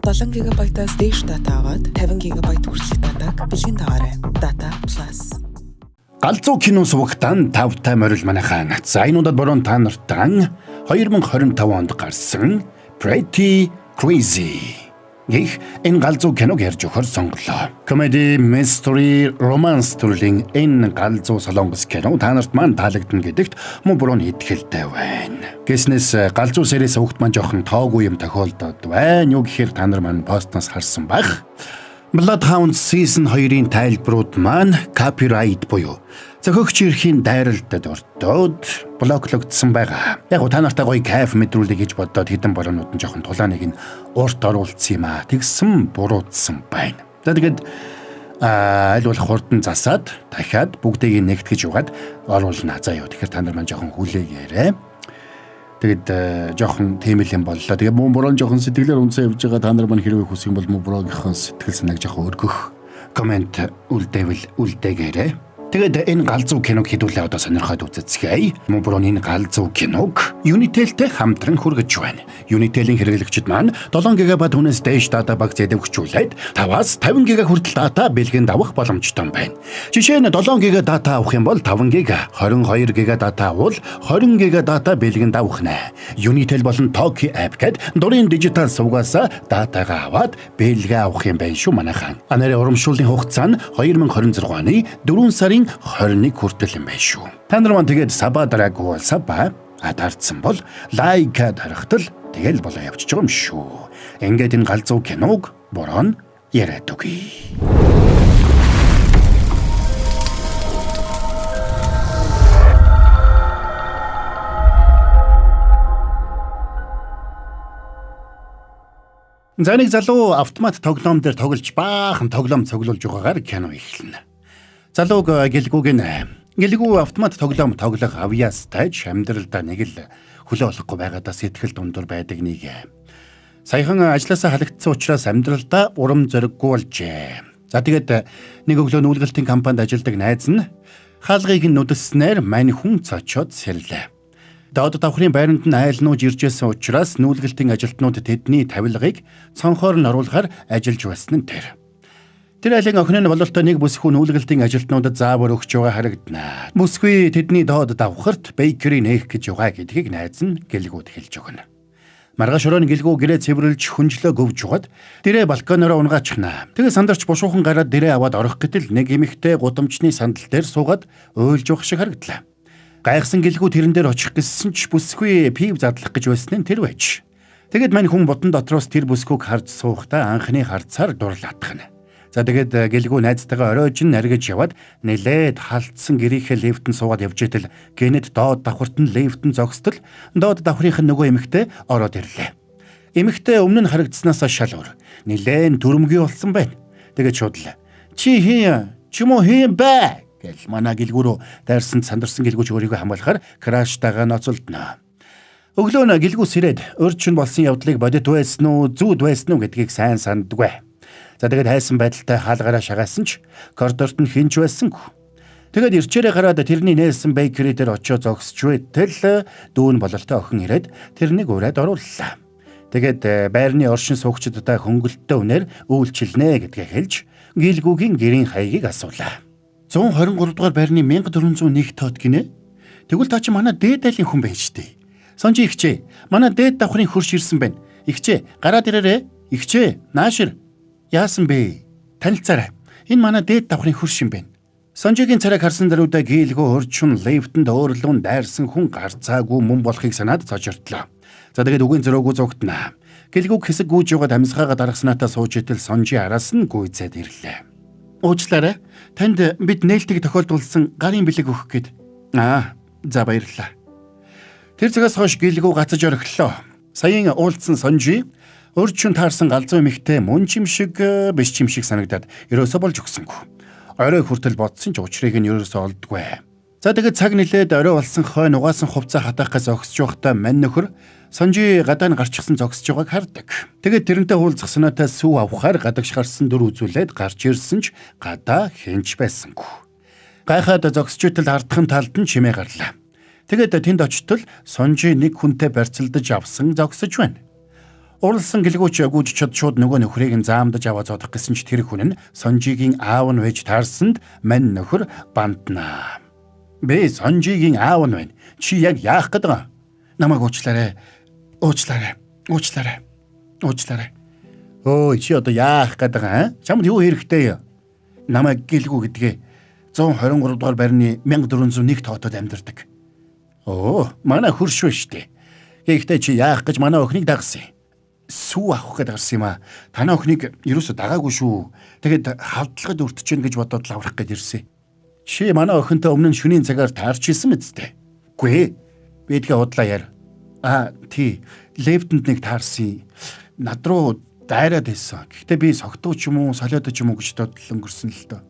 7 GB-аас дээш дата аваад 50 GB хүртэлх датаг бэлгийн дагаарай. Data Plus. Галзуу кино сувагтан тавтай морил манайхан. За энэ удаад борон та нартан 2025 онд гарсан Pretty Crazy гэх энэ галзуу киног ярьж өгөхөр сонголоо. Comedy, mystery, romance төрлийн энэ галзуу солонгос кино та нарт маань таалагдана гэдэгт мөн бүрэн итгэлтэй байна. Гэснээс галзуу сериэс хүүхд маань жоохон тоогүй юм тохиолдоод байна. Юу гэхээр та нар маань постноос харсан баг. Bloodhound Season 2-ын тайлбарууд маань copyright буюу зохиогч эрхийн дайралтад ортоод блоклогдсон байгаа. Яг та нартай гоё кайф мэдрүүлэх гэж бодоод хэдэн боронууд нь жоохон тулааныг нь урт оруулсан юм аа. Тэгсэн буруутсан байна. За тэгээд аль болох хурдан засаад дахиад бүгдийг нэгтгэж угаад оруулна. За ёо тэгэхээр та нар маань жоохон хүлээгээрэй. Тэгээд жоохон тийм л юм боллоо. Тэгээд мөн борон жоохон сэтгэлээр үнсээ явж байгаа та нар маань хэрвээ хүсэх юм бол мөн борогийнхоо сэтгэл санааг жоохон өргөх комент үлдээгээрэй. Тэгээд энэ галзуу киног хэдүүлээ одоо сонирхоод үзэцгээе. Мөн борон энэ галзуу киног Unitel-тэй хамтран хүргэж байна. Unitel-ийн хэрэглэгчид маань 7 GB хүнээс дээш дата багц эдэвхжүүлээд 5-аас 50 GB хүртэл дата бэлгэнд авах боломжтой байна. Жишээ нь 7 GB дата авах юм бол 5 GB, 22 GB дата авал 20 GB дата бэлгэнд авах нэ. Unitel болон Toki app гэд дурын дижитал сувгаасаа датагаа аваад бэлгээ авах юм байна шүү манайхан. Анарын урамшууллын хугацаа нь 2026 оны 4 сарын 21 хүртэл юм байна шүү. Та нар маань тэгээд саба дараагүй бол саба адаарсан бол лайк дарахтал тэгэл болоо явчих юм шүү. Ингээд энэ галзуу киног борон яриад өгье. За нэг залуу автомат тоглоом дээр тоглож баахан тоглоом цуглуулж байгаагаар кино эхэлнэ. Залууг гэлгүй автомат тоглоом тоглох авьяастай амьдралдаа нэг л хөлөө олохгүй байгаадаа сэтгэл дундуур байдаг нэг. Саяхан ажлаасаа халагдсан учраас амьдралдаа урам зориггүй болжээ. За тэгээд нэг өглөө нүүлгэлтийн компанид ажилладаг найз нь хаалгыг нүдэлснээр мань хүн цочоод сэрлээ. Доод давхрын байранд нь айлнууж иржсэн учраас нүүлгэлтийн ажилтнууд тэдний тавилгыг цонхоор нь оруулахаар ажиллаж байсан нь тэр. Тэр айлын охин нь бололтой нэг бүсгүй нүүлгэлтийн ажилтнуудад заавар өгч байгаа харагдана. Бүсгүй тэдний доод давхарт бейкери нээх гэж байгаа гэдгийг найз нь гэлгүүд хэлж өгнө. Маргааш өрөөний гэлгүү гэрээ цэвэрлж хүнжлөө гөвж угаад дэрээ балконороо унгаачихна. Тэгээ сандарч бушуухан гараад дэрээ аваад орох гэтэл нэг эмэгтэй гудамжны сандал дээр суугаад уйлж явах шиг харагдлаа. Гайхсан гэлгүү тэрэн дээр очих гэсэн ч бүсгүй пив задлах гэж байсан нь тэр байж. Тэгэд мань хүн бодон дотроос тэр бүсгүйг харж суухдаа анхны харцаар дурлаадах нь. За тэгээд гэлгүү найзтайгаа оройжин наргиж яваад нэлээд халтсан гэрийнхээ лифтэн суугаад явж итэл гэнэт доод давхарт нь лифтэн зогсдол доод давхрынх нь нөгөө эмэгтэй ороод ирлээ. Эмэгтэй өмнө нь харагдсанаас шалгуур нэлээд дүрмгий болсон байна. Тэгээд шуудлаа. Чи хин бэ? Гэл манай гэлгүүрөө дайрсан сандарсан гэлгүүч өөрийгөө хамгаалахаар краштайгаа ноцолдно. Өглөө нь гэлгүү сэрээд өрчин болсон явдлыг бодит байсан уу, зүуд байсан уу гэдгийг сайн санддаггүй. За тэгээд хайсан байдалтай хаалгаараа шагаасан ч коридорт нь хинч байсангүй. Тэгээд ирчээрээ гараад тэрний нээсэн бейкери дээр очио зогсч байтал дүүн бололтой охин ирээд тэрнийг ураад орууллаа. Тэгээд байрны оршин суугчдтай хөнгөлөлтөө үнээр үйлчилнэ гэдгээ хэлж гэлгүүгийн гэрийн хаягийг асуулаа. 123 дугаар байрны 1401 тоод гинэ. Тэгвэл та чи манай дээд айлын хүн байж тээ. Сонжи ихчээ. Манай дээд давхрын хурш ирсэн байна. Ихчээ, гараад ирээрээ. Ихчээ, наашир. Яасан бэ? Танилцаарай. Энэ манай дээд давхрын хурш юм байна. Сонжигийн царайг харсан даруйдаа гэлгөө хурчин лифтэнд өөрлөн дайрсан хүн гарцаагүй мөн болохыг санаад цочортлоо. За тэгээд үгийн зөрөөгөө зогтнаа. Гэлгүүг хэсэг гүйж яваад амьсгаагаа даргаснатаа сууж итэл Сонжи араас нь гүйцээд ирлээ. Уучлаарай. Танд бид нээлтийг тохиолдуулсан гарын бэлэг өгөх гээд. За баярлалаа. Тэр цагаас хойш гэлгүү гацаж орхилоо. Саяын уулзсан Сонжи өрчүн таарсан галзуу эмэгтэй мөн чимшиг биш чимшиг санагдаад ерөөсө болж өгсөнгүй. Орой хүртэл бодсон ч учрыг нь ерөөсө олдгүй. За тэгээд цаг нэлээд орой болсон хойно угаасан хувцас хатаахаас огсож байхдаа мань нөхөр Сонжи гадаа нь гарчихсан зогсож байгааг хардаг. Тэгээд тэрнтэй уулзах санаатай сүү авахаар гадагш гарсан дүр үзүүлээд гарч ирсэн ч гадаа хэнч байсангүй. Гайхаад зогсож итэл хардхан талд нь чимээ гарлаа. Тэгээд тэнд очтол Сонжи нэг хүнтэй барьцалдаж авсан зогсож байна. Уралсан гэлгүүч гүйжчод шууд нөгөө нөхрийг нь заамдаж аваа зодох гэсэн ч тэр хүн нь Сонжигийн аав нь байж таарсанд мань нөхөр банднаа. Би Сонжигийн аав нь байна. Чи яг яах гээд байгаа? Намайг уучлаарай. Уучлаарай. Өө чи одоо яах гээд байгаа? Чамд юу хэрэгтэй юм? Намайг гэлгүү гэдгээ 123 дугаар байрны 1401 тоотод амьдардаг. Оо, манай хөрш биш үү? Гэхдээ чи яах гэж манай охиныг дагсан юм? Сүү авах гээд гарсан юм а. Танай охиныг ерөөсө дагаагүй шүү. Тэгэд хавдлагад өртөж гин гэж бодоод лаврах гээд ирсэн. Чи манай охинтой өмнө нь шөнийн цагаар таарч ирсэн мэт дээ. Үгүй ээ. Би тэгээ удлаа яар. Тий. Левтэнд нэг таарсан. Над руу дайраад байсан. Гэхдээ би согтуу ч юм уу, солиодоо ч юм уу гэж бодол өнгөрсөн л доо.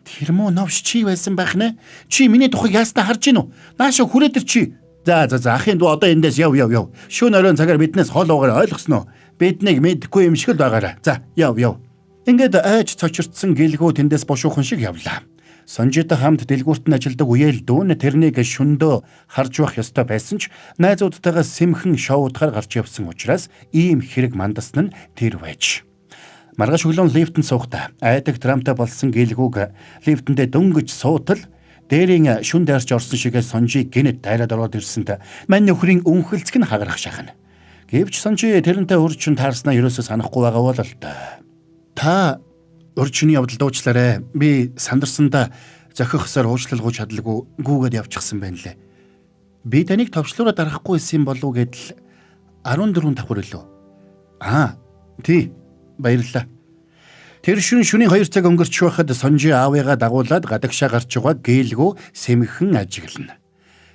Тэр муу новш чи байсан байх нэ? Чи миний тухайг яаснаа харж гин үү? Нааша хүрээд ир чи. За ахын дүү одоо эндээс яв. Шөнө оройн цагаар биднээс хол уугаар ойлгосноо. Биднийг мэдэхгүй юм шиг л байгаарай. За яв. Ингээд айж цочирдсан гэлгүү тэндээс бошуухан шиг явлаа. Сонжитой хамт дэлгүүрт нь ажилладаг үеэл дүүн тэрнийг шөндөө харж байх ёстой байсан ч найзуудтайгаа сэмхэн шоудахаар гарч явсан учраас ийм хэрэг мандасна нь тэр байж. Маргааш өглөө лифтэнд суухдаа айдаг трамтай болсон гэлгүүг лифтэндээ дөнгөж суутал дээрийн шүн дээрч орсон шигээ Сонжиг гинэт дайраад ороод ирсэнт мань нөхрийн өнхөлцг нь хагарах шахна. Гэвч Сонжи тэрнтэй урьдчилан таарснаа ерөөсөө санахгүй байгаа бол л та. Та урьдчиланы явдалд уучлаарай. Би сандарсандаа зохихсоор уучлалгуу чадлаггүй гүүгээд явчихсан байна лээ. Би таныг товчлуураа дарахгүй байсан болов уу гэдэл 14 давхар илүү. Тий. Баярлалаа. Тэр шөнийн 2 цаг өнгөрч байхад Сонжи аавыгаа дагуулад гадагшаа гарч байгаа гэлгүү сэмхэн ажиглана.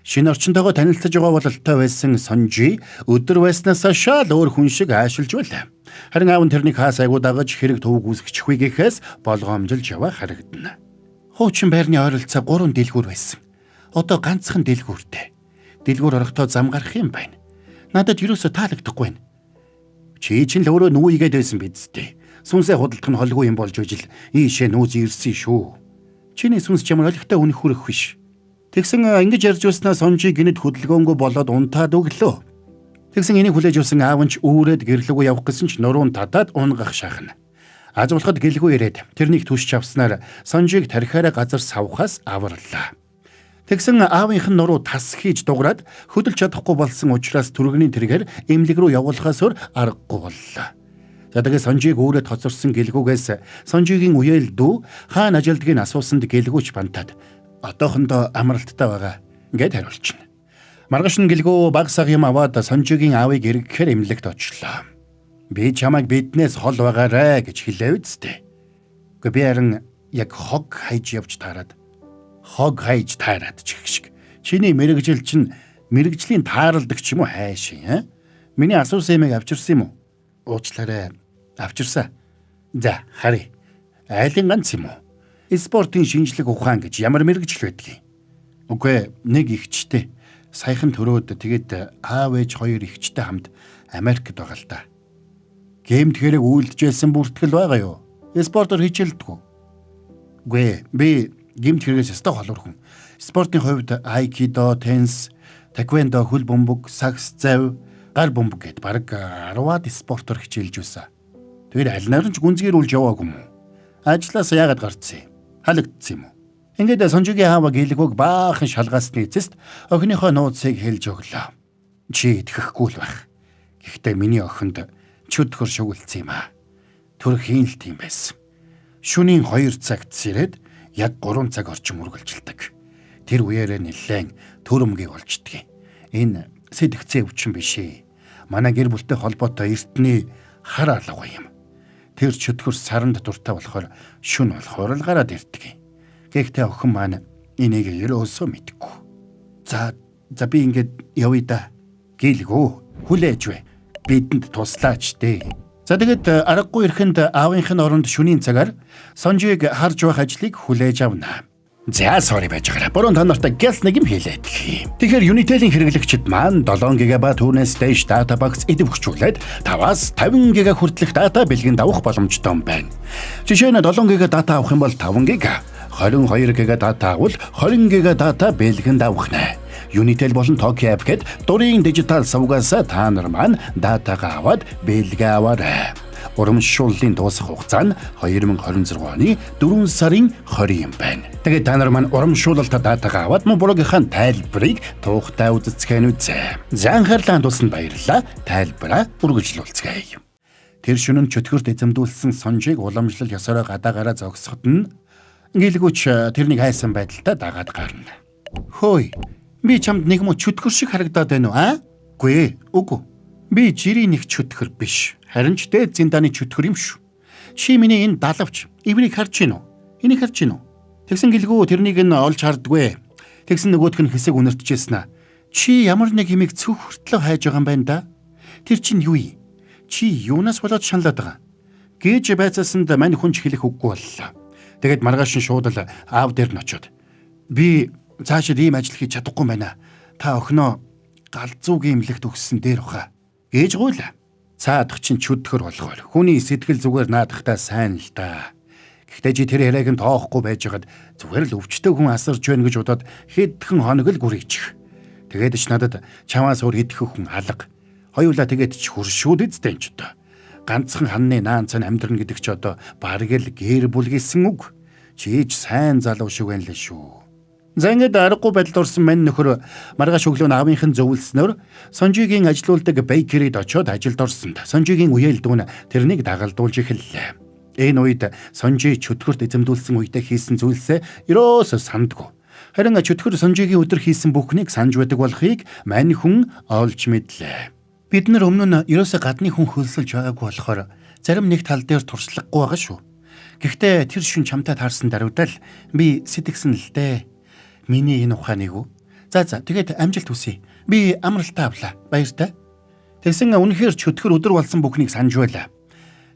Шинэ орчинтойгоо танилцж байгаа бололтой байсан Сонжи өдөр байснаас шал өөр хүн шиг аашилж байлаа. Харин аав нь тэрнийг хаас айгуу дагаж хэрэг төвөг үүсгэчихвээ гэхээс болгоомжилж яваа харагдана. Хуучин байрны ойролцоо 3 дэлгүүр байсан. Одоо ганцхан дэлгүүртэй. Дэлгүүр орохдоо зам гарах юм байна. Надад юусоо таалагдахгүй байна. Чи чинь л өөрөө нүүигээд байсан биз дээ. Сүнсээ худалдах нь холгүй юм болж ижил ийшээ нүүз ирсэн шүү. Чиний сүнс чамд олигтой үнэх хүрэх биш. Тэгсэн ингэж ярьж байснаа Сонжи гинэд хөдөлгөөнгөө болоод унтаад өглөө. Тэгсэн энийг хүлээж авсан аав нь ч үүрээд гэрлэгөө явах гэсэн ч нуруунд татаад унгах шахна. Аз болоход гэлгүй ирээд тэрнийг түшч авснаар Сонжиг тархиараа газар савхаас аварлаа. Тэгсэн аавынх нь нуруу тас хийж дуграад хөдөлж чадахгүй болсон учраас түргэний тэргээр эмнэлэг рүү явуулахаас өөр аргагүй боллоо. За тэгээ Сонжиг өөрөд хоцорсон гэлгүүгээс Сонжигийн үеэл дүү хаана ажилдгийг асуусанд гэлгүүч бантаад одоохондоо амралттай байгаа гэд хариулчихна. Маргааш нь гэлгүү баг саг юм аваад Сонжигийн аавыг эргэхээр эмнэлэгт очлоо. Би чамайг биднээс хол байгаарэ гэж хэлээ үсттэй. Гэхдээ би харин яг хог хайж явж таарад ч гэх шиг. Чиний мэрэгжил чинь мэрэгжлийн тааралдаг ч юм уу хайшин. Миний асуусан юмыг авчирсан юм уу? Уучлаарай. Авчирсан. За харъя. Айлын ганц юм уу? Спортын шинжлэх ухаан гэж ямар мэрэгжил байдгийг. Үгүй нэг ихчтэй. Саяхан төрөөд тэгээд аав ээж 2 ихчтэй хамт Америкт байгаа л да. Геймд хэрэг үйлдэж байсан бүртгэл байгаа юу? Спортоор хичээлдэггүй. Үгүй би гэмт хэрэгээс өстой холор хүн. Спортын хувьд айкидо, теннис, таеквондо, хөл бөмбөг, сакс, зав, гар бөмбөг гэд бараг 10-аад спортоор хичээлж байсан. Тэгээд аль наран ч гүнзгийрүүлж яваагүй юм уу? Ажлаас яагаад гарцсан юм? Халагдсан юм уу? Ингээд Сонжигийн аав гэлгүүг баахан шалгаасны эцэст охиныхоо нууцыг хэлж өглөө. Чи итгэхгүй л байх. Гэхдээ миний охинд чөдгөр шугулцсан юм аа. Төрхийн л тийм байсан. Шөнийн 2 цагт сэрээд яг 3 цаг орчим үргэлжилдэг. Тэр үеэрээ нэлээд төрөмгийг олждаг. Энэ сэтгцээ өвчин биш ээ. Манай гэр бүлтэй холбоотой эртний хар алга юм. Тэр чөтгөр саранд дуртай болохоор шүн болохоор л гараад ирдэг. Гэхдээ охин маань энийг ерөөсөө мэдгүй. За би ингээд явъя да. Гэлгүү хүлээж вэ. Бидэнд туслаач дээ. За тэгээд аргагүй ирэхэнд аавынх нь оронд шөнийн цагаар Сонжиг харж байх ажлыг хүлээж авна. За sorry байж байгаа. Борон та нартай гялс нэг юм хэлээд. Тэгэхээр Unitel-ийн хэрэглэгчид маань 7 ГБ түүнээс дээш дата багц идэвхжүүлээд 5-аас 50 ГБ хүртэлх дата бэлгэнд авах боломжтой байна. Жишээ нь 7 ГБ дата авах юм бол 5 ГБ, 22 ГБ дата авал 20 ГБ дата бэлгэнд авах нэ. Unitel болон Tokyo App гэд дурын дижитал сувгаас та нар маань датагаа аваад бэлгээ аваарай. Урамшууллын дуусах хугацаа нь 2026 оны 4 сарын 20 юм байна. Тэгээд та нар маань урамшуулалтаа датагаа аваад блогийнхаа тайлбарыг тухтай үзэцгэн үзье. За анхаарлаа хандуулсанд баярлалаа. Тайлбараа үргэлжлүүлцгээе. Тэр шөнөнд чөтгөрт эзэмдүүлсэн сонжийг уламжлал ёсороо гадаагаараа зогсоход нь гэлгүүч тэрнийг хайсан байдалтай дагаад гарна. Хөөе, би чамд нэг муу чөтгөр шиг харагдаад байна уу, аа? Үгүй ээ. Би жирийн нэг чөтгөр биш. Харин ч дээд зиндааны чөтгөр юм шүү. Чи миний энэ далавч иврийг харж гин үү? Энийг харж гин үү? Тэгсэн гэлгүү тэрнийг нь олж хардгвэ. Тэгсэн нөгөөх нь хэсэг үнэртжсэн аа. Чи ямар нэг юмыг цөөх хүртлөө хайж байгаа юм байна да? Тэр чинь юу юм? Чи юунаас болоод шаналаад байгаа? Гэж байцаасанд мань хүнч хэлэх үггүй боллоо. Тэгээд маргааш нь шууд л аав дээр нь очиод би цаашид ийм ажил хийж чадахгүй байна. Та охиноо галзуугийн имлэгт өгсөн дээр ухаа. Гэж гуйла. Цаадах чинь чөтгөр болохоор хүний сэтгэл зүгээр наадахтай сайн л да. Гэхдээ чи тэр яриаг нь тоохгүй байжгаад зүгээр л өвчтөе хүн асарж байна гэж удаад хэдхэн хоног л гүрийчих. Тэгээд ч надад чамаас өөр идэхэх хүн алга. Хоёулаа тэгээд ч хуршүүд эзтэй юм ч одоо. Ганцхан ханны наан цан амьдрна гэдэг ч одоо бараг л гэр бүл гэсэн үг. Чиж сайн залуу шиг байна л шүү. За ингээд аргагүй байдалд орсон мань нөхөр маргааш өглөө аавынхын зөвлснөөр Сонжигийн ажилуулдаг бейкерид очиод ажилд орсонд Сонжигийн үеэл дүүн тэрнийг дагалдуулж эхэллээ. Энэ үед Сонжи чөтгөрт эзэмдүүлсэн үедээ хийсэн зүйлсээ ерөөсөө сандгүй. Харин чөтгөр Сонжигийн өдөр хийсэн бүхнийг санаж байдаг болохыг мань хүн олж мэдлээ. Бид нар өмнө нь ерөөсөө гадны хүн хөлсөлж байгаагүй болохоор зарим нэг тал дээр туршлахгүй байгаа шүү. Гэхдээ тэр шин чамтай таарсан даруйдал би сэтгсэн л дээ. Миний энэ ухааныг үү? За тэгээд амжилт хүсье. Би амралтаа авлаа. Баяртай. Тэгсэн үнэхээр чөтгөр өдөр болсон бүхнийг санаж байлаа.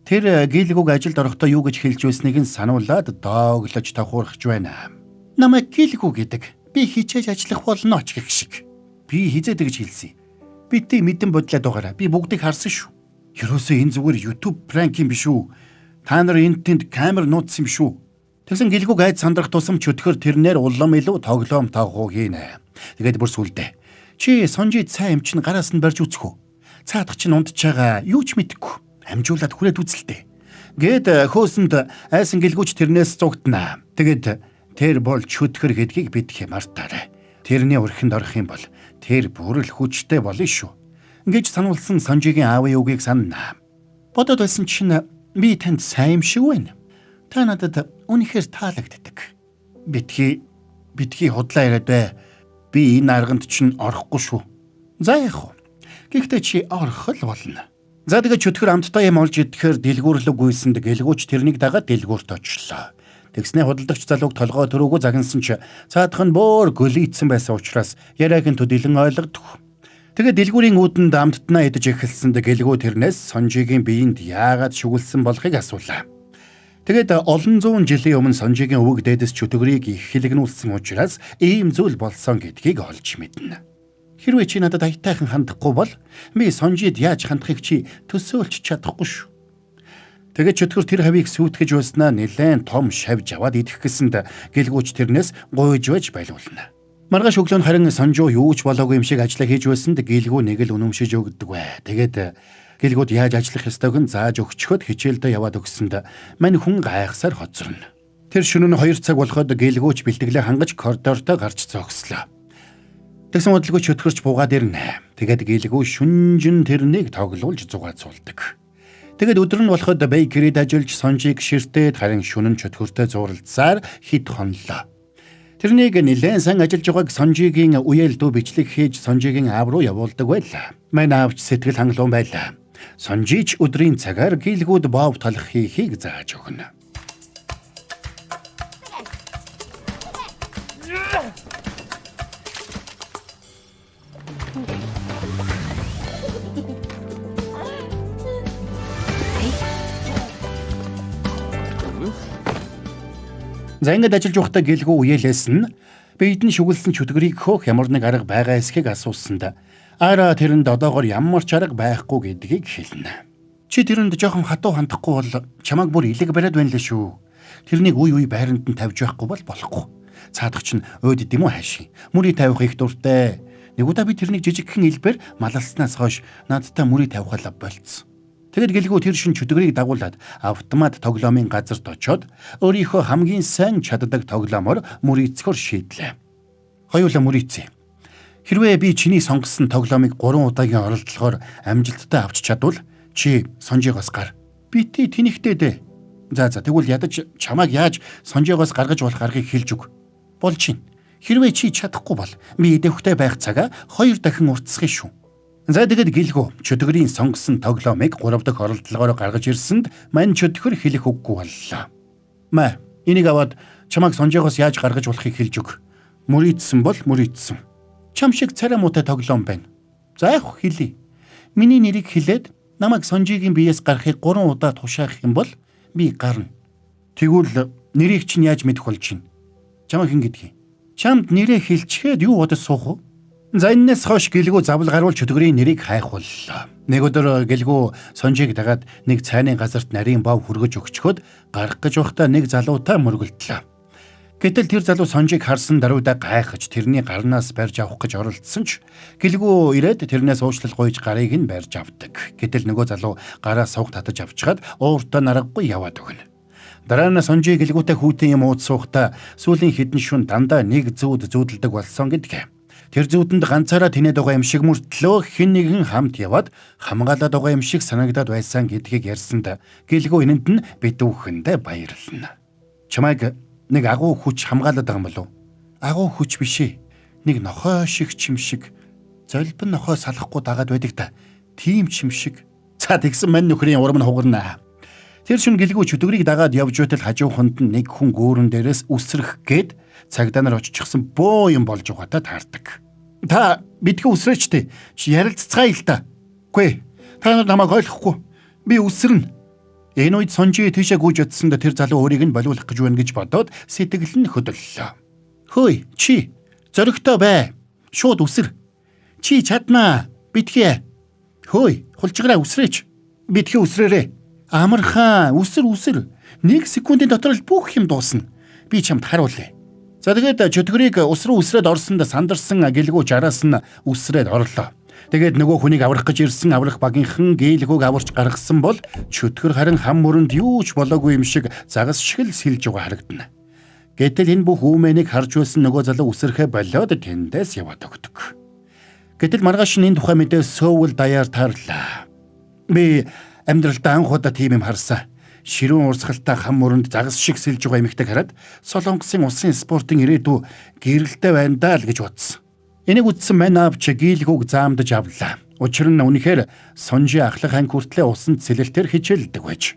Тэр гилгүүг ажилд орохдоо юу гэж хэлж байсныг нь сануулад дооглож тохуурхж байна. Намайг гилгүү гэдэг. Би хичээж ажиллах болно ч гэх шиг. Би хизээд гэж хэлсэн. Битээ мэдэн бодлоод байгаараа. Би бүгдийг харсан шүү. Ерөөсөө энэ зүгээр YouTube prank юм биш үү? Та нар энд тэнд камер нууцсан юм шүү. Тэгсэн гэлгүүг айд сандрах тусам чөтгөр тэрнэр улам илүү тоглоом тавхуу хийнэ. Тэгээд бүр сүлдээ. Чи Сонжид сайн юм чин гараас нь барьж үзэх үү? Цаадах чинь ундж байгаа юу ч мэдэхгүй. Амжуулаад хүрээд үзэлтэй. Гэд хөөсөнд айсан гэлгүүч тэрнээс зугтнаа. Тэгээд тэр бол чөтгөр гэдгийг бид хямартаарай. Тэрний өрхөнд орох юм бол тэр бүрэл хүчтэй болно шүү. Гэж сануулсан Сонжигийн аавын үгийг санана. Бодоод байсан чинь би танд сайн юм шиг байна. Та надад үнэхээр таалагддаг. Битгий худлаа яриад бай. Би энэ арганд чинь орохгүй шүү. За яах вэ? Гэхдээ чи орох л болно. За тэгээд чөтгөр амттай юм олж идэхээр дэлгүүрлэг гүйсэнд гэлгүүч тэрнийг дагаад дэлгүүрт очлоо. Тэгснээ худалдагч залууг толгой төрөөгөө загнасан ч цаадах нь бөөр гөлийдсэн байсан учраас яриаг нь төдийлөн ойлгодог. Тэгээд дэлгүүрийн үүдэнд амттнаа идэж эхэлсэнд гэлгүү тэрнээс Сонжигийн биеинд яагаад шүглсэн болохыг асуулаа. Тэгээд олон зуун жилийн өмнө Сонжигийн өвөг дээдэс чөтгөрийг их хилэгнүүлсэн учраас ийм зүйл болсон гэдгийг олж мэднэ. Хэрвээ чи надад аятайхан хандахгүй бол би Сонжид яаж хандахыг чи төсөөлж чадахгүй шүү. Тэгээд чөтгөр тэр хавийг сүйтгэж байснаа нэлээд том шавж аваад идэх гэсэнд гэлгүүч тэрнээс гуйж байж байлуулна. Маргааш өглөө харин Сонжоо юу ч болоогүй юм шиг ажиллаа хийж байсанд гэлгүү нэг л үнэмшиж өгдөг бай. Тэгээд гэлгүүд яаж ажиллах ёстойг нь зааж өгчхөд хичээлдээ яваад өгсөнд мань хүн гайхсаар хоцорно. Тэр шөнө нь 2 цаг болоход гэлгүүч бэлтгэлээ хангаж коридортой гарч зогслоо. Тэгсэн удалгүй чөтгөрч буугаад ирнэ. Тэгээд гэлгүү шүнжин тэрнийг тоглуулж зугаад суулдаг. Тэгээд өдөр нь болоход бейкерид ажиллаж Сонжиг ширтээд харин шөнө нь чөтгөртэй зууралцсаар хид хонлоо. Тэрнийг нэлээд сайн ажиллаж байгааг Сонжигийн үеэл дүү бичлэг хийж Сонжигийн аав руу явуулдаг байлаа. Мань аавч сэтгэл хангалуун байлаа. Сонжиж өдрийн цагаар гэлгүүд бов талах хийхийг зааж өгнө. За ингээд ажиллаж байхдаа гэлгүү үеэлээс нь биед нь шүглсэн чөтгөрийг хөөх ямар нэг арга байгаа эсхийг асуусанд Ара тэрэнд одоогоор ямар ч арга байхгүй гэдгийг хэлнэ. Чи тэрэнд жоохон хатуу хандахгүй бол чамайг бүр илэг бариад байна лээ шүү. Тэрнийг үе байранд нь тавьж байхгүй бол болохгүй. Цаадах чинь өөд идэм үү хаашийн. Мөрийг тавих их дуртай. Нэгүдээ би тэрнийг жижигхэн илбэр малалснаас хойш надтай мөрийг тавихалаа болцсон. Тэгэд гэлгүй тэр шин чөтгөрийг дагуулад автомат тоглоомын газарт очоод өөрийнхөө хамгийн сайн чаддаг тоглоомоор мөрийцгөр шийдлээ. Хоёулаа мөрийцээ. Хэрвээ би чиний сонгосон тоглоомыг 3 удаагийн оролдлогоор амжилттай авч чадвал чи сонжоогоос гар. Бити тэнийхтэй дээ. За тэгвэл ядаж чамайг яаж сонжоогоос гаргаж болох аргыг хэлж өг. Болж чинь. Хэрвээ чи чадахгүй бол би идэвхтэй байх цагаа 2 дахин уртсахын шүү. За тэгэд гэлгүү чөтгөрийн сонгосон тоглоомыг 3 дахь оролдлогоор гаргаж ирсэнд мань чөтгөр хэлэх үггүй боллоо. Маа энийг аваад чамайг сонжоогоос яаж гаргаж болохыг хэлж өг. Мөрийдсэн бол мөрийдсэн. Чам шиг царай муутай тоглоом байна. За яг хэлий. Миний нэрийг хэлээд намайг сонжигийн биеэс гарахыг 3 удаа тушаах юм бол би гарна. Тэгвэл нэрийг чинь яаж мэдэх болж чинь? Чамайг хэн гэдгийг. Чамд нэрээ хэлчихээд юу бодож суух вэ? За энэс хойш гэлгүү завл гаруул чөтгөрийн нэрийг хайх боллоо. Нэг өдөр гэлгүү сонжийг дагаад нэг цайны газарт нарийн бав хүргэж өгчхөд гарах гэж байхдаа нэг залуутай мөргөлдлөө. Гэтэл тэр залуу сонжийг харсан даруйдаа гайхаж тэрний гарнаас барьж авах гэж оролдсон ч гэлгүү ирээд тэрнээс уучлал гуйж гарыг нь барьж авдаг. Гэтэл нөгөө залуу гараа суух татаж авчгаад ууртаа нараггүй яваад өгнө. Дараа нь сонжийг гэлгүүтэй хүүтэн юм ууд суухта сүүлийн хэдэн шүн дандаа нэг зүүдэлдэг болсон гэдгээ. Тэр зүүдэнд ганцаараа тинээд байгаа юм шиг мөртлөө хэн нэгэн хамт яваад хамгаалаад байгаа юм шиг санагдаад байсан гэдгийг ярьсанд гэлгүү энэнд нь битүүхэндээ баярлана. Чамайг нэг агуу хүч хамгаалаад байгаа юм болов? Агуу хүч биш ээ. Нэг нохой шиг чим шиг золбин нохой салахгүй дагаад байдаг та. Тийм чим шиг. За тэгсэн мань нөхрийн урам нь хугарна. Тэр шин гэлгүү чөтгөрийг дагаад явж байтал хажууханд нь нэг хүн гүүрэн дээрээс үсрэх гээд цагдаа нар оччихсан бөө юм болж байгаатай таардаг. Та битгий үсрээч тээ. Чи ярилццгаая л та. Үгүй. Та нар намайг ойлгохгүй. Би үсрэнэ. Энэ үед сонжи тийшээ гүйж утсанд тэр залуу өөрийг нь болиулах гэж байна гэж бодоод сэтгэл нь хөдөллөө. Хөөе, чи зөрөгтэй бай. Шууд үсэр. Чи чаднаа. Битгий. Хөөе, хулчгараа үсрээч. Битгий үсрээрээ. Амархан, үсэр. 1 секундын дотор л бүх юм дуусна. Би чамд харуулъя. За тэгээд чөтгөрийг ус руу үсрээд орсонд сандарсан гэлгүү жараас нь үсрээд орлоо. Тэгээд нөгөө хүнийг аврах гэж ирсэн аврах багийнхан гэлгүүг аварч гаргасан бол чөтгөр харин хам мөрөнд юу ч болоогүй юм шиг загас шиг л сэлж байгаа харагдана. Гэтэл энэ бүх үүмэнийг харж байсан нөгөө залуу үсрэхэ болоод тэндээс яваад өгдөг. Гэтэл маргааш энэ тухай мэдээ сөөвл даяар таарлаа. Би амьдралдаа анх удаа тийм юм харсан. Ширүүн урсгалтай хам мөрөнд загас шиг сэлж байгаа эмэгтэйг хараад Солонгосын усын спортын ирээдүй гэрэлтэй байна даа л гэж бодсон. Энийг үзсэн мань аавч гэлгүүг заамдаж авлаа. Учир нь үнэхээр сонжи ахлах анги хүртлээ усанд сэлэлтээр хичээлдэг байж.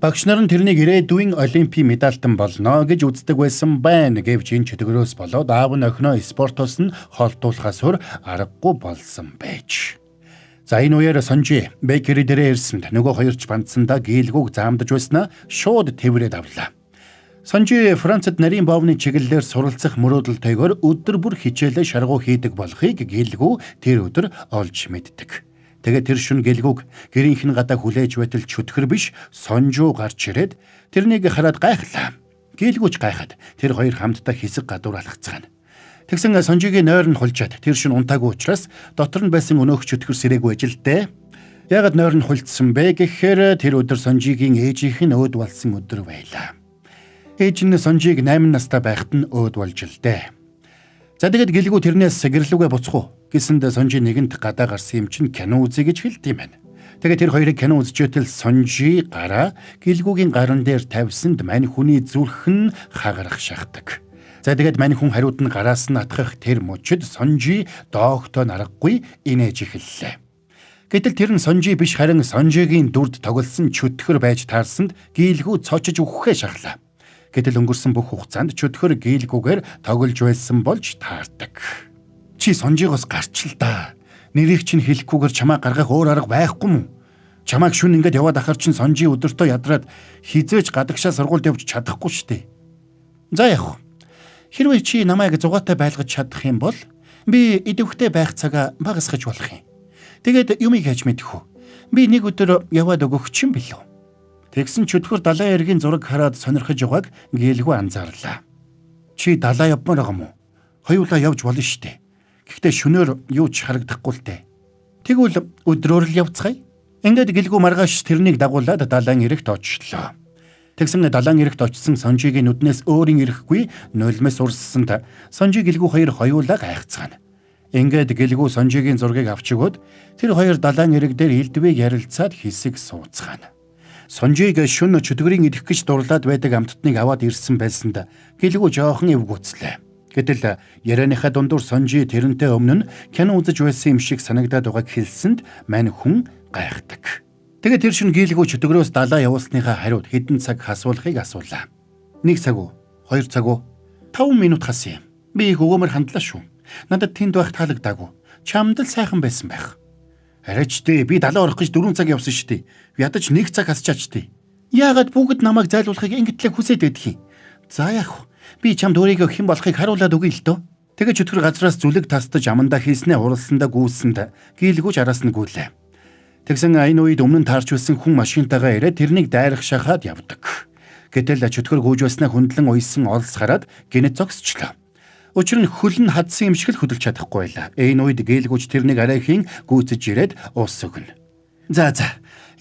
Багш нар нь тэрнийг ирээдүйн олимпийн медальтан болно гэж үздэг байсан байна гэвч энэ чөтгөрөөс болоод аав нь охиноо спортоос нь холдуулахаас өөр аргагүй болсон байж. За энэ үеэр сонжи бэкери дээрээ ирсэнд нөгөө хоёрч бандсандаа гэлгүүг заамдаж байснаа шууд тэврээд авлаа. Сонжи Францад нарийн бовны чиглэлээр суралцах мөрөөдөлтэйгээр өдөр бүр хичээлээ шаргуу хийдэг болохыг гэлгүү тэр өдөр олж мэддэг. Тэгээд тэр шүн гэлгүүг гэрийнх нь гадаа хүлээж байтал чөтгөр биш сонжуу гарч ирээд тэрнийг хараад гайхлаа. Гэлгүүч гайхаад тэр хоёр хамтдаа хэсэг гадуур алхацгаана. Тэгсэн сонжигийн нойр нь хулжаад тэр шин унтаагүй учраас дотор нь байсан өнөөх чөтгөр сэрээгүй ажилтээ. Ягаад нойр нь хулцсан бэ гэхээр тэр өдөр сонжигийн ээжийнх нь өөд болсон өдөр байлаа. Ээж нь сонжиг 8 настай байхад нь өөд болж илдээ. За тэгэд гэлгүү тэрнээс гэрлүүгээ буцах уу гэсэнд сонжи нэгэнт гадаа гарсан юм чинь кино үзье гэж хэлд юм байна. Тэгээд тэр хоёрыг кино үзчээтэл сонжи гараа гэлгүүгийн гаран дээр тавьсанд мань хүний зүрх нь хагарах шахдаг. За тэгээд мань хүн хариуд нь гараас нь атгах тэр мөчөд сонжи доогтой наргагүй инээж эхэллээ. Гэтэл тэр нь сонжи биш харин сонжигийн дүрд тоглосон чөтгөр байж таарсанд гэлгүү цочиж өгөхөө шахлаа. Гэтэл өнгөрсөн бүх хугацаанд чөтгөр гэлгүүгээр тоглож байсан болж таардаг. Чи сонжигоос гарч л да. Нэрийг чинь хэлэхгүйгээр чамаа гаргах өөр арга байхгүй мүү? Чамааг шүн ингээд яваад ахаар чинь сонжи өдөртөө ядраад хизээч гадагшаа сургуульд явж чадахгүй штэ. За яах вэ? Хэрвээ чи намайг зугаатай байлгаж чадах юм бол би идэвхтэй байх цагаа багасгаж болох юм. Тэгээд юмыг хийж мэдэх үү? Би нэг өдөр яваад өгөх чинь билүү? Тэгсэн чөтгөр далайн эргийн зураг хараад сонирхож байгааг гэлгүй анзаарлаа. Чи далаа явмаар байгаа мó? Хоёулаа явж болно штэ. Гэхдээ шөнөөр юу ч харагдахгүй л дээ. Тэгвэл өдрөөр л явцгаая. Ингээд гэлгүй маргааш тэрнийг дагуулад далайн эрэхт очлоо. Тэгсэн далайн эрэхт очсон Сонжигийн нүднээс өөрийн ирэхгүй нулимс урссанд Сонжи гэлгүй хоёр хоёулаа гайхацгаана. Ингээд гэлгүй Сонжигийн зургийг авч өгөөд тэр хоёр далайн эрэг дээр элдвээ ярилцаад хэсэг сууцгаана. Сонжиг шөнө чөтгөрийн идэх гэж дурлаад байдаг амттныг аваад ирсэн байсанд гэлгүй жоохон эвгүүцлээ. Гэтэл ярианыхаа дундуур Сонжи тэрнтэй өмнө нь кино үзэж байсан юм шиг санагдаад байгааг хэлсэнд мань хүн гайхдаг. Тэгээд тэр шин гэлгүй чөтгөрөөс далаа явуулсныхаа хариуд хэдэн цаг хасуулахыг асуулаа. 1 цаг уу? 2 цаг уу? 5 минут хас юм. Би их өгөөмөр хандлаа шүү. Надад тэнд байх таалагдаагүй. Чамд л сайхан байсан байх. Арайч дээ, би далаа орох гэж 4 цаг явсан шүү дээ. Ядаж 1 цаг хасчаач дээ. Яагаад бүгд намайг зайлуулахыг ингэтлээ хүсээд байдгийг. За яах вэ? Би чамд өөрийгөө хэн болохыг харуулад өгье л дөө. Тэгээ чөтгөр газраас зүлэг тастаж амандаа хийснээ уралсандаа гүйсэнд гэлгүүж араас нь гүйлээ. Тэгсэн энэ үед өмнө нь таарч байсан хүн машинтайгаа ирээд тэрнийг дайрах шахаад явдаг. Гэтэл чөтгөр гүйж байснаа хөндлөн уйсан олс хараад гинэт зогсчлоо. Учир нь хөл нь хадсан юм шиг л хөдөлж чадахгүй байлаа. Энэ үед гэлгүүж тэрнийг арайхийн гүйцэж ирээд уус өгнө. За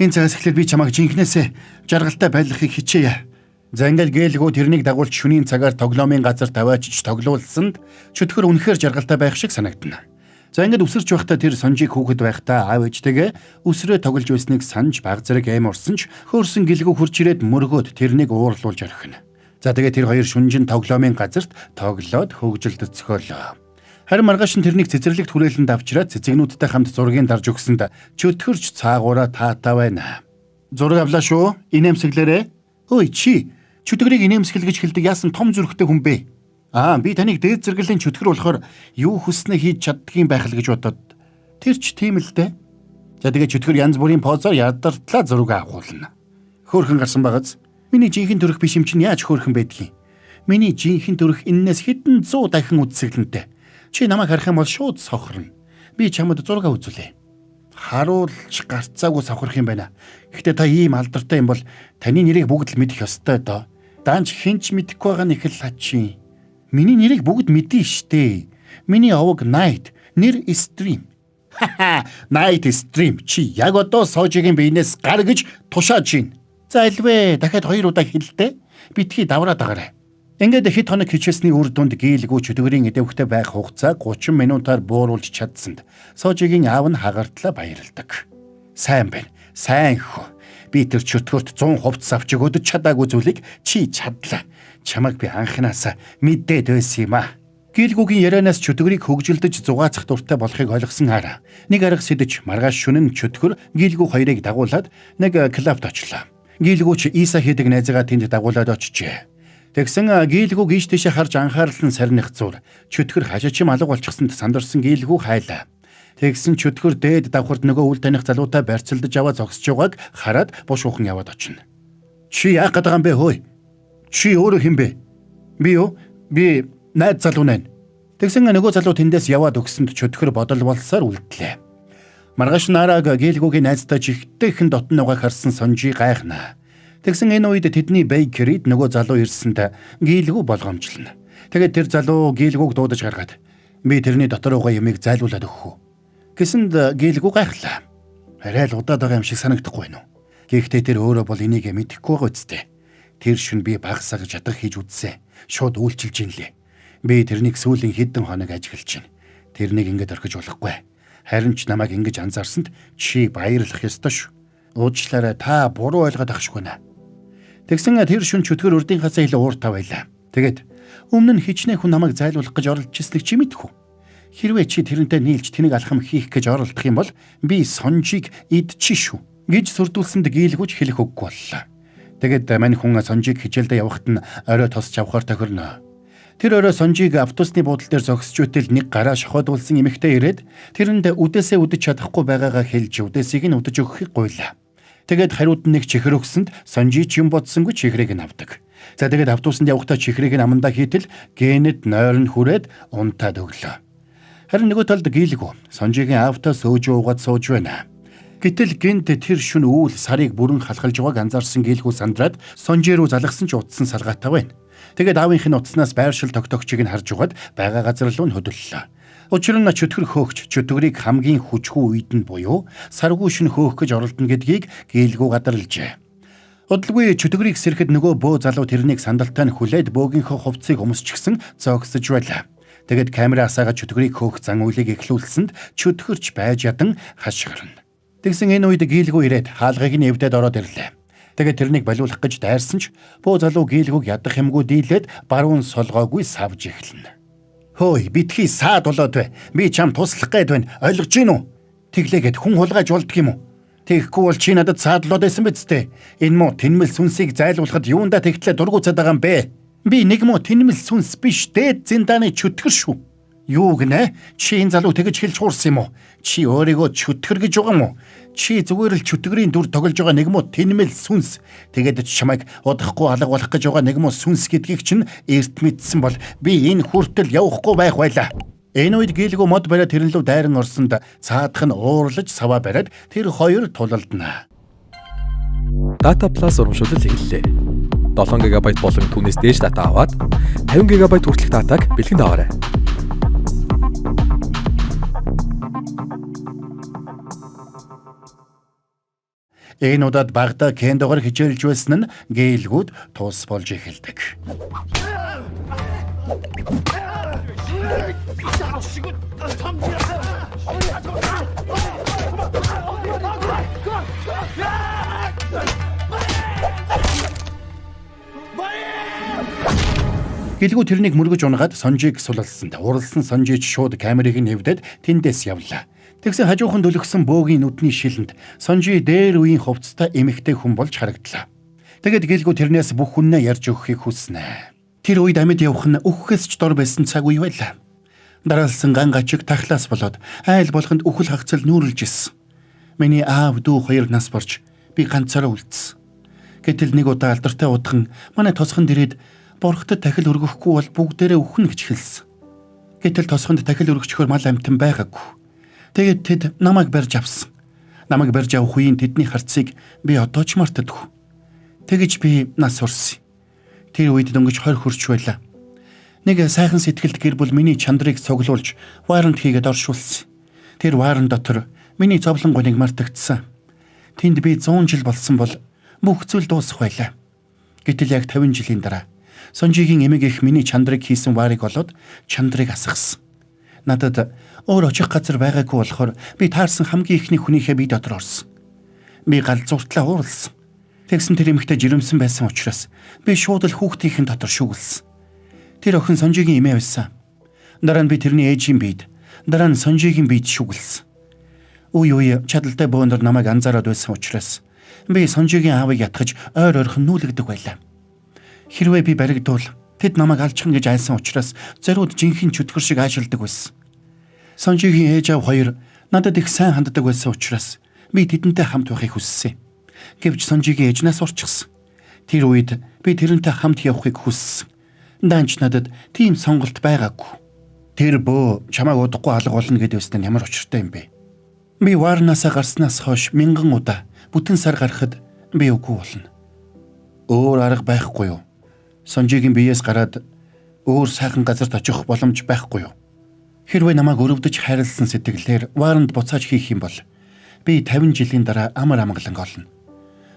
энэ цагаас эхлээд би чамайг жинхнээсээ жаргалтай байлгахыг хичээе. За ингээд гэлгүү тэрнийг дагуулж шөнийн цагаар тоглоомын газар тавиачиж тоглуулсанд чөтгөр үнэхээр жаргалтай байх шиг санагдана. За ингээд өсөрч байхдаа тэр Сонжиг хүүхэд байхдаа аав ээжтэйгээ өсрөө тоглож байсныг санаж баг зэрэг аим орсон ч хөөрсөн гэлгүү хурж ирээд мөргөөд тэрнийг уурлуулж орхино. За тэгээ тэр хоёр шүнжин тоглоомын газарт тоглоод хөгжилд зөхөөлөө. Харин маргааш нь тэрнийг цэцэрлэгт хүрээлэнд авчираад цэцэгнүүдтэй хамт зургийг дарж өгсөнд чөтгөрч цаагаараа таатаа байна. Зураг авлаа шүү. Инээмсэглээрээ. Ой чи чөтгөрийг инээмсэглэ гэж хэлдэг яасан том зүрхтэй хүн бэ? Би таныг дээд зэрэглэлийн чөтгөр болохоор юу хүснэ хийж чаддгийн байх л гэж бодоод. Тэр ч тийм л дээ. За тэгээ чөтгөр янз бүрийн позоор ядартлаа зураг авахулна. Хөөрхөн гарсан багаз. Миний жинхэнэ төрх биш юм чинь яаж хөөрхөн байдгийг. Миний жинхэнэ төрх энээс хэдэн 100 дахин үдсэглэнтэй. Чи намайг харах юм бол шууд сохорно. Би чамд зураг үзүүлээ. Харуулж гарцаагүй сохрох юм байна. Гэхдээ та ийм алдартай юм бол таны нэрийг бүгд л мэдэх ёстой доо. Даанч хинч мэдэхгүй байгаа нэг л хачи. Миний нэрийг бүгд мэднэ штэ. Миний овог Night, нэр Stream. Night Stream чи яг одоо Сожигийн биенээс гаргаж тушааж гин. За альвэ дахиад 2 удаа хэлдэ. Битгий давраад агараа. Ингээд хэд хоног хичээсний үр дүнд гэлгүү чөтгөрийн эдэвхтэй байх хугацааг 30 минутаар бууруулж чадсанд Сожигийн аав нь хагартлаа баярлдаг. Сайн байна. Сайн хөө. Би тэр чөтгөрт 100 хувцас авч өгөөд чадаагүй зүйлийг чи чадлаа. Чамайг би анханасаа мэдээд байсан юм аа. Гэлгүүгийн ярианаас чөтгөрийг хөгжилдөж зугаацах дуртай болохыг ойлгосон хараа. Нэг арга сэдэж маргааш шөнө нь чөтгөр гэлгүү хоёрыг дагуулад нэг клубт очлоо. Гэлгүүч Иса хийдэг найзгаа тэнд дагуулад очжээ. Тэгсэн гэлгүү гийш тийшээ харж анхаарал нь сарних зур чөтгөр хашаачим алга болчихсонд сандарсан гэлгүү хайлаа. Тэгсэн чөтгөр дээд давхарт нөгөө үл таних залуутай барьцалдаж аваа зогсож байгааг хараад буш ухан яваад очино. Чи яах гэдэг юм бэ хөөе? Чи өөрөө хэн бэ? Би найз залуу нэ. Тэгсэн нөгөө залуу тэндээс яваад өгсөнд чөтгөр бодол болсоор үлдлээ. Маргааш нараг гэлгүүгийн найзтай чихтэйхэн дотн угааг харсан Сонжи гайхнаа. Тэгсэн энэ үед тэдний бейкерид нөгөө залуу ирсэнд гэлгүү болгоомжлно. Тэгээд тэр залуу гэлгүүг дуудаж гаргаад би тэрний дотор угаа ямиг зайлуулад өгөх үү гэсэнд гэлгүү гайхлаа. Арай л удаад байгаа юм шиг санагдахгүй байна уу? Гэхдээ тэр өөрөө бол энийг мэдэхгүй байгаа үстэй. Тэр шин би багсаг чадах хийж үдсэ. Шууд үйлчилж ин лээ. Би тэрнийг сүүлийн хэдэн хоног ажиглаж байна. Тэрнийг ингэж орхиж болохгүй. Харин ч намайг ингэж анзаарсанд чи баярлах ёстой шүү. Уучлаарай та буруу ойлгоод ах шиг байна. Тэгсэн тэр шүн чөтгөр урдынхаасаа илүү ууртай байлаа. Тэгээд өмнө нь хичнээн хүн намайг зайлуулах гэж оролдож ирснийг чи мэдэх үү? Хэрвээ чи тэрнтэй нийлж тэнийг алхам хийх гэж оролдох юм бол би Сонжиг идчих шүү гэж сүрдүүлсэнд гэлгүүж хэлэх үггүй боллоо. Тэгээд мань хүн Сонжиг хичээлдээ явахад нь орой тосч авахар тохирно. Тэр орой Сонжиг автобусны буудлын дээр зогсож үтэл нэг гараа шохоодуулсан эмэгтэй ирээд тэрэнд үдээсээ үдэж чадахгүй байгаагаа хэлж үдээсийг нь үдэж өгөхийг гуйлаа. Тэгээд хариуд нь нэг чихэр өгсөнд Сонжи ч юм бодсонгүй чихрийг нь авдаг. За тэгээд автобусанд явахдаа чихрийг нь амандаа хийтэл гэнэт нойр нь хүрээд унтаад өглөө. Харин нөгөө талд гэлгүү Сонжигийн аавтаа сөөж уугаад сууж байна. Гэтэл гэнт тэр шүн үүл сарыг бүрэн халахалж байгааг анзаарсан гэлгүү сандраад Сонжи руу залгасан ч утсан салгаатай байна. Тэгээд аавынх нь утснаас байршил тогтогчийг нь харж угаад байгаа газар руу нь хөдөллөө. Учир нь чөтгөр хөөгч чөтгөрийг хамгийн хүчгүй үед нь буюу саргүй шин хөөх гэж оролдоно гэдгийг гэлгүү гадарлажээ. Удалгүй чөтгөрийг сэрэхэд нөгөө бөө залуу тэрнийг сандалтай нь хүлээд бөөгийнхөө хувцсыг өмсчихсэн зогсож байлаа. Тэгэд камераасаа чөтгөрийг хөөх зан үйлийг эхлүүлсэнд чөтгөрч байж ядан хашгирна. Тэгсэн энэ үед гэлгүү ирээд хаалгыг нь эвдээд ороод ирлээ. Тэгээд тэрнийг балиулах гэж дайрсан ч бөө залуу гэлгүүг ядах юмгүй дийлээд баруун солгоогүй савж эхэлнэ. Хөөе, битгий саад болоод бай. Би чам туслах гээд байна. Ойлгож гин үү? Тэглээгээд хүн хулгайж болдг юм уу? Тэгэхгүй бол чи надад саадлууд байсан биз дээ. Энэ муу тэнмэл сүнсийг зайлуулахад юундаа тэгтлээ дургуцаад байгаа юм бэ? Би нэг муу тэнмэл сүнс биш, дээд зиндааны чөтгөр шүү. Юу гинэ? Чи энэ залуу тэгж хэлж хуурсан юм уу? Чи өөрийгөө чөтгөр гэж байгаа юм уу? Чи зүгээр л чөтгөрийн дүр тоглож байгаа нэг муу тэнмэл сүнс. Тэгээд чамайг удахгүй алга болох гэж байгаа нэг муу сүнс гэдгийг чинь эрт мэдсэн бол би энэ хүртэл явахгүй байх байлаа. Энэ үед гэлгүү мод бариад тэрэн лүү дайран орсонд цаадах нь уурлаж саваа бариад тэр хоёр тулалдана. Data Plus урамшуулал эхэллээ. 7 ГБ болон түүнээс дээш дата аваад 50 ГБ хүртэлх датаг бэлгэнд аваарай. Энэ удаад багада кендогоор хичээлж байсан нь гэлгүүд тус болж эхэлдэг. Гэлгүү тэрнийг мөргөж унгаад сонжийг сулалсанд уралсан сонжиж шууд камерыг нь хэвдээд тэндээс явлаа. Тэгсэн хажуухан дөлгсөн бөөгийн нүдний шилэнд сонжи дээр үеийн хувцастай эмэгтэй хүн болж харагдлаа. Тэгэд гэлгүү тэрнээс бүх хүннээ ярьж өгөхийг хүснэ. Тэр үед амьд явах нь үхэхээс ч дор байсан цаг үе байлаа. Дараалсан ган гачиг тахлаас болоод айл болгонд үхэл хагцал нүүрлж исэн. Миний аав дүү хоёр нас борж би ганцаараа үлдсэн. Гэтэл нэг удаа алдартай удхан манай тосгонд ирээд борхотод тахил өргөхгүй бол бүгдээрээ үхнэ гэж хэлсэн. Гэтэл тосгонд тахил өргөчхөөр мал амтан байгаагүй. Тэгээд тэд намайг барьж авсан. Намайг барьж авах үеийн тэдний харцыг би одоо ч мартадаггүй. Тэгэж би нас урсан. Тэр үед дөнгөж 20 хүрч байлаа. Нэг сайхан сэтгэлд гэр бүл миний чандрыг цуглуулж вааранд хийгээд оршуулсан. Тэр вааран дотор миний зовлон гоныг мартагдсан. Тэнд би 100 жил болсон бол бүх зүйл дуусах байлаа. Гэтэл яг 50 жилийн дараа Сонжигийн эмэг их миний чандрыг хийсэн ваарыг олоод чандрыг асгасан. Надад өөр очих газар байгаагүй болохоор би таарсан хамгийн ихний хүнийхээ бие дотор орсон. Би галзууртлаа ууралсан. Тэгсэн тэр эмэгтэй жирэмсэн байсан учраас би шууд л хүүхдийнхэн дотор шүглсэн. Тэр охин Сонжигийн эмээ байсан. Дараа нь би тэрний ээжийн биед, дараа нь Сонжигийн биед шүглсэн. Үе чадaltaй бөөндөр намайг анзаараад байсан учраас би Сонжигийн аавыг ятгаж ойр ойрхон нүүлгдэг байлаа. Хэрвээ би баригдвал тэд намайг алчихна гэж айсан учраас зориуд жинхэнэ чөтгөр шиг аашилдаг байсан. Сонжигийн ээж аав хоёр надад их сайн ханддаг байсан учраас би тэдэнтэй хамт байхыг хүссэн. Гэвч Сонжигийн ээж нас урчихсан. Тэр үед би тэрнтэй хамт явахыг хүссэн. Даанч надад тийм сонголт байгаагүй. Тэр бөө чамайг удахгүй алга болно гэдэг нь ямар учиртай юм бэ? Би ваарнаасаа гарснаас хойш 1000 удаа бүтэн сар гарахад би үгүй болно. Өөр арга байхгүй юу? Сонжигийн биеэс гараад өөр сайхан газарт очих боломж байхгүй юу? Хэрвээ намайг өрөвдөж хайрлсан сэтгэлээр вааранд буцааж хийх юм бол би 50 жилийн дараа амар амгалан олно.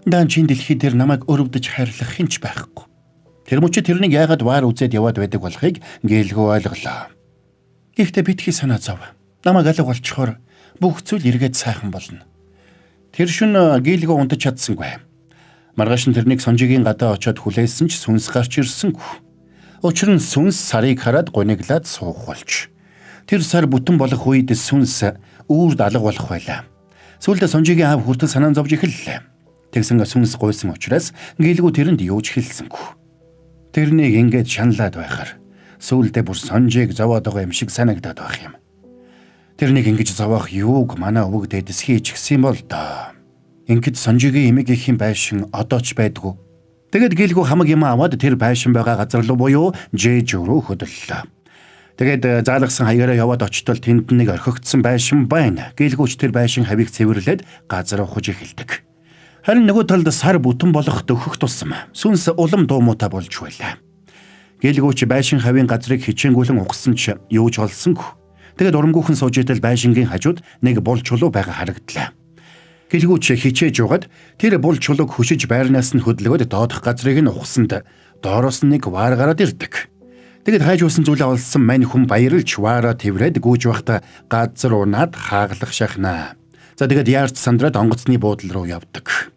Даан чин дэлхий дээр намайг өрөвдөж хайрлах хинч байхгүй. Тэр мөчид тэрнийг яагаад ваар үзээд яваад байдаг болохыг гэлгөө ойлголоо. Гэхдээ битгий санаа зов. Намайг алга болчихоор бүх зүйл эргээд сайхан болно. Тэр шөнө гэлгөө унтаж чадсангүй. Маргааш нь тэрнийг Сонжигийн гадаа очиод хүлээсэн ч сүнс гарч ирсэнгүй. Учир нь сүнс сарыг хараад гуниглаад суух болж. Тэр сар бүтэн болох үед сүнс үрд алга болох байлаа. Сүүлдээ Сонжигийн аав хүртэл санаан зовж эхэллээ. Тэгсэн сүнс гуйсан учраас гэлгүү тэрэнд юу ч хэлсэнгүй. Тэрнийг ингээд шаналаад байхаар сүүлдээ бүр Сонжиг зовоод байгаа юм шиг санагдаад байх юм. Тэрнийг ингэж зовоох юуг манай өвөг дэдэс хийж гисэн бол доо. Ингээд Сонжигийн эмэг ихийн байшин одоо ч байдгүй. Тэгэд гэлгүү хамаг юм аваад тэр байшин байгаа газар руу буюу Жэж рүү хөдлөлөө. Тэгээд заалгасан хаягаараа яваад очтол тэнд нэг орхигдсон байшин байна. Гэлгүүч тэр байшин хавийг цэвэрлээд газар ухаж эхэлдэг. Харин нөгөө талд сар бүтэн болох дөхөх тусам сүнс улам дуумуутай болж байлаа. Гэлгүүч байшин хавийн газрыг хичээнгүйлэн угсан ч юу ч олсонгүй. Тэгээд урамгүйхэн сууж идэл байшингийн хажууд нэг бул чулуу байгаа харагдлаа. Гэлгүүч хичээж угаад тэр бул чулууг хөшиж байрнаас нь хөдлөгөөд доодох газрыг нь ухсанд доороос нь нэг ваар гараад ирдэг. Тэгэд хайжуулсан зүйлээ олсон мань хүн баярлж ваараа тэврээд гүйж байхдаа газар унаад хааглах шахнаа. За тэгэд яарч сандраад онгоцны буудлын руу явдаг.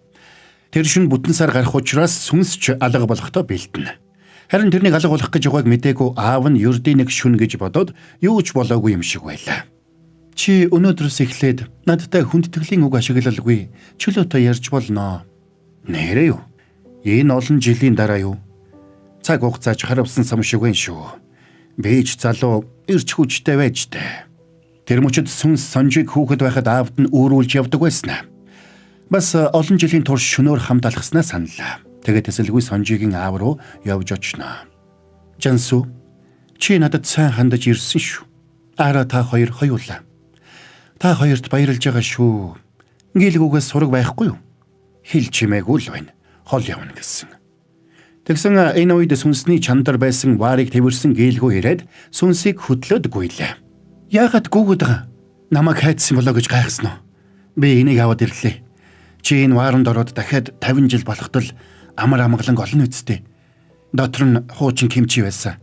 Тэр шин бүтэн сар гарах учраас сүнсч алга болохдоо бэлтэнэ. Харин тэрнийг алга болох гэж байгааг мэдээгүй аав нь ердийн нэг шүн гэж бодоод юу ч болоогүй юм шиг байлаа. Чи өнөөдрөөс эхлээд надтай хүндэтгэлийн үг ашиглалгүй чөлөөтэй ярьж болно. Нэрээ юу? Энэ олон жилийн дараа юу? Цаг хугацааж харавсан сам шиг байна шүү. Бэж залуу ирч хүчтэй байж тээ. Тэр мөчөд сүнс сонжиг хүүхэд байхад аавд нь өөрүүлж явдаг байсан. Бас олон жилийн турш шөнөөр хамт алхаснаа саналаа. Тэгээд тэсэлгүй сонжигийн аав руу явж очноо. Жансу, чи надад сайн хандаж ирсэн шүү. Ара та хоёр хоёулаа. Та хоёрт баярлж байгаа шүү. Гэлгүүгээс сураг байхгүй юу? Хил чимээгүй л байна. Хол явна гэсэн. Тэгсэн энэ үед сүнсний чандар байсан ваарыг тэрсэн гэлгүү ирээд сүнсийг хөдлөөд гуйлаа. Яагаад гүгүүд байгаа? Намайг хайдсан болоо гэж гайхсан уу? Би энийг аваад ирлээ. Чи энэ вааранд ороод дахиад 50 жил болохтол амар амгалан олон үсттэй. Дотор нь хуучин кимчи байсан.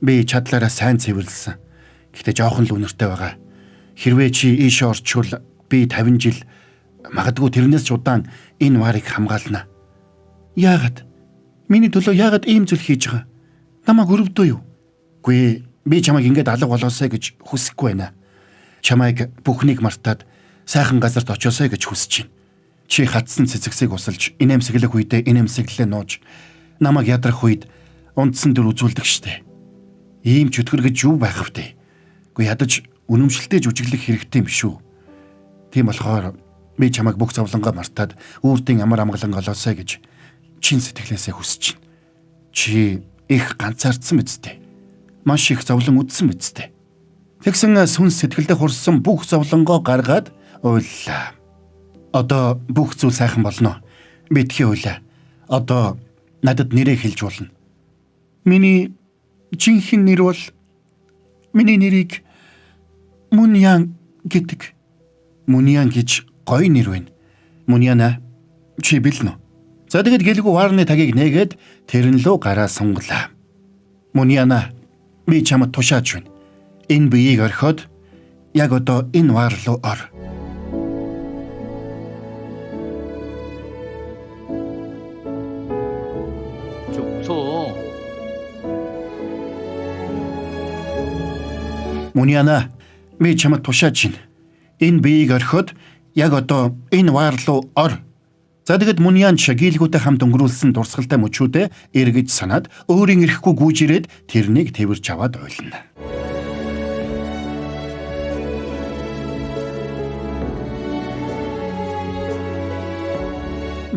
Би чадлаараа сайн цэвэрлсэн. Гэхдээ жоохон л үнэртэй байгаа. Хэрвээ чи ийшээ орчвол би 50 жил магадгүй тэрнээс ч удаан энэ ваарыг хамгаална. Яагаад? Миний төлөө яагаад ийм зүйл хийж байгаа? Намайг өрөвдөө юу? Гүй, би чамайг ингэж алга болоосай гэж хүсэхгүй байна. Чамайг бүхнийг мартаад сайхан газарт очиосай гэж хүсэж байна. Чи хатсан цэцэгсийг усалж, инээмсэглэх үедээ инээмсэглэлээ нууж, намайг ядрах үед унтсан дөр үзүүлдэг штэ. Ийм чөтгөр гэж юу байх втэ? Гүй ядаж үнэмшилтэй жүжиглэх хэрэгтэй юм шүү. Тийм болохоор би чамайг бүх зовлонгоо мартаад үрдийн амар амгалан голоосай гэж чин сэтгэлээсээ хүсэж байна. Чи их ганцаардсан мэдтэй. Маш их зовлон үдсэн мэдтэй. Тэгсэн сүнс сэтгэлдээ хурсан бүх зовлонгоо гаргаад уйллаа. Одоо бүх зүйл сайхан болно. Битгий уйлаа. Одоо надад нэрээ хэлж болно. Миний жинхэнэ нэр бол миний нэрийг Муньян гэдэг. Муньян гэж гоё нэр байна. Муньяна чи билнэ. За тэгэд гэлгүй ваарны тагийг нээгээд тэрэн лөө гараа сунглаа. Муньяна, би чамд тушааж байна. Энэ биеийг орхиод яг одоо энэ ваар руу ор. 좋소. Муньяна, би чамд тушааж байна. Энэ биеийг орхиод яг одоо энэ ваар руу ор. За тэгэд Муньян гэлгүүтэй хамт өнгөрүүлсэн дурсгалтай мөчүүдээ эргэж санаад өөрийн эрэхгүй гүйж ирээд тэрнийг тэрж аваад ойлно.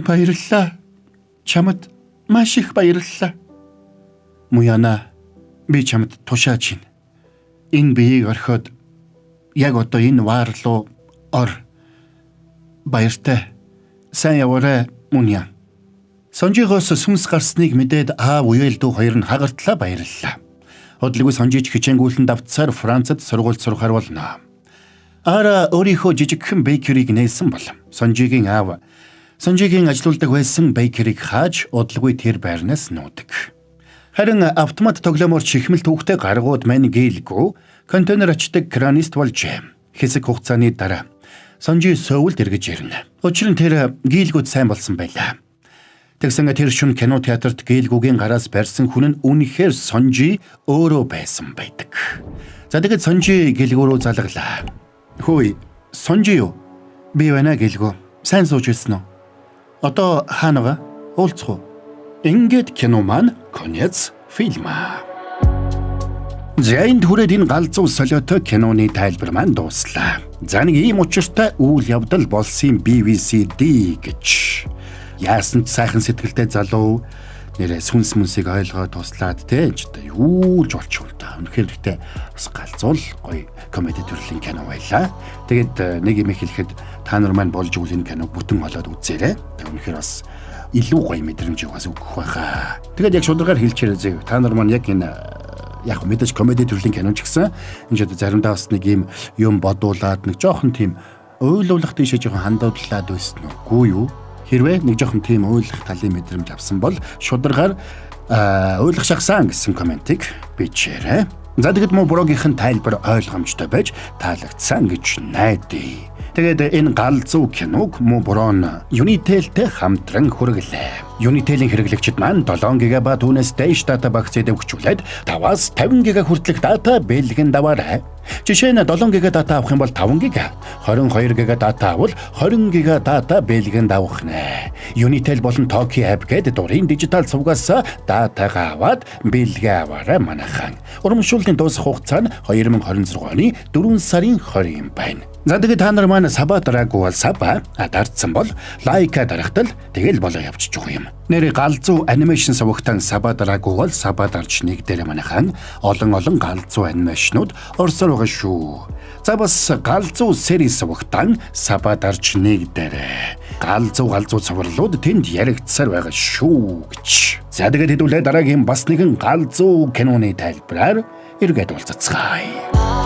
Баярлалаа. Чамд маш их баярлалаа. Муньяна, би чамд тушааж байна. Энэ биеийг орхиод яг одоо энэ ваар руу ор. Баяртай. Сайн яваарай, Муньян. Сонжигоос сүнс гарсныг мэдээд аав уяалдуу хоёр нь хагартлаа баярлалаа. Хөдөлгөөн сонжиж хичээнгүүлэн давтсаар Францад сургуульд сурахаар болно. Ара өөрийнхөө жижигхэн бейкерийг нээсэн бол Сонжигийн аав Сонжигийн ажилуулдаг байсан бейкерийг хааж удалгүй тэр байрнаас нуудаг. Харин автомат тоглоомоор чихмэл түүхтэй гаргууд мань гэлгүй контейнер очдог кранист болжээ. Хэсэг хугацааны дараа Сонжи Сөүлд эргэж ирнэ. Учир нь тэр гэлгүүд сайн болсон байлаа. Тэгсэн тэр шөнө кино театрт гэлгүүгийн гараас барьсан хүн нь үнэхээр Сонжи өөрөө байсан байдаг. За тэгэд Сонжи гэлгүү рүү залглаа. Хөөе, Сонжи юу? Би байна гэлгүү. Сайн сууж ирсэн үү? Одоо хаанага? Уулзах уу? Ингээд кино маань конец фильма. Зэйн түрээд энэ галзуу солиотой киноны тайлбар маань дууслаа. За нэг ийм учиртай үйл явдал болсон BVCD гэж. Яасан ч сайхан сэтгэлтэй залуу нэрээ сүнс мүнсийг ойлгоод туслаад те юу л болчихвол та. Үнэхээр ихтэй бас галзуул гоё комеди төрлийн кино байлаа. Тэгээд нэг юм хэлэхэд та нар маань болж үйл энэ киног бүтэн олоод үзээрэй. Үнэхээр бас илүү гоё мэдрэмж бас өгөх байхаа. Тэгээд яг шударгаар хэлчихээрэй зөө. Та нар маань яг энэ Яг мэдээж комеди төрлийн кино ч гэсэн энэ ч заримдаа бас нэг юм бодуулаад нэг жоохон тийм ойлуулах тийшээ жоохон хандуудлаад байсан үгүй юу? Хэрвээ нэг жоохон тийм ойлгох талын мэдрэмж авсан бол шударгаар ойлгох шахсан гэсэн комментиг бичээрэй. За тэгэд муу буруугийнхэн тайлбар ойлгомжтой байж таалагдсан гэж найдаа. Тэгээд энэ галзуу киног муу буруу нь Unitel-тэй хамтран хүргэлээ. Unitel-ийн хэрэглэгчид маань 7 ГБ түүнээс дээш дата багцыг өгчүүлээд 5-аас 50 ГБ хүртэлх дата бэлгэн даваарай. Жишээ нь 7 ГБ дата авах юм бол 5 ГБ, 22 ГБ дата авал 20 ГБ дата бэлгэн давах нэ. Unitel болон Toki app гэдэг дурын дижитал сувгаас датагаа аваад бэлгээ аваарай манайхан. Урамшууллын дуусах хугацаа нь 2026 оны 4 сарын 20 юм байна. За тэгээд та нар маань саба дараагүй бол саба дардсан бол лайка дарахтал тэгэл болоо явчих юм. Нэр галзуу анимашн сувагтан саба дараагүй бол саба дарж нэг дээр манайхан олон галзуу анимашнууд орсоор байгаа шүү. За бас галзуу сери сувагтан саба дарж нэг дээр галзуу цувралууд тэнд яригдсаар байгаа шүү гэж. За тэгээд хэдүүлээ дараагийн бас нэгэн галзуу киноны тайлбараар эргээд уулзцгаая.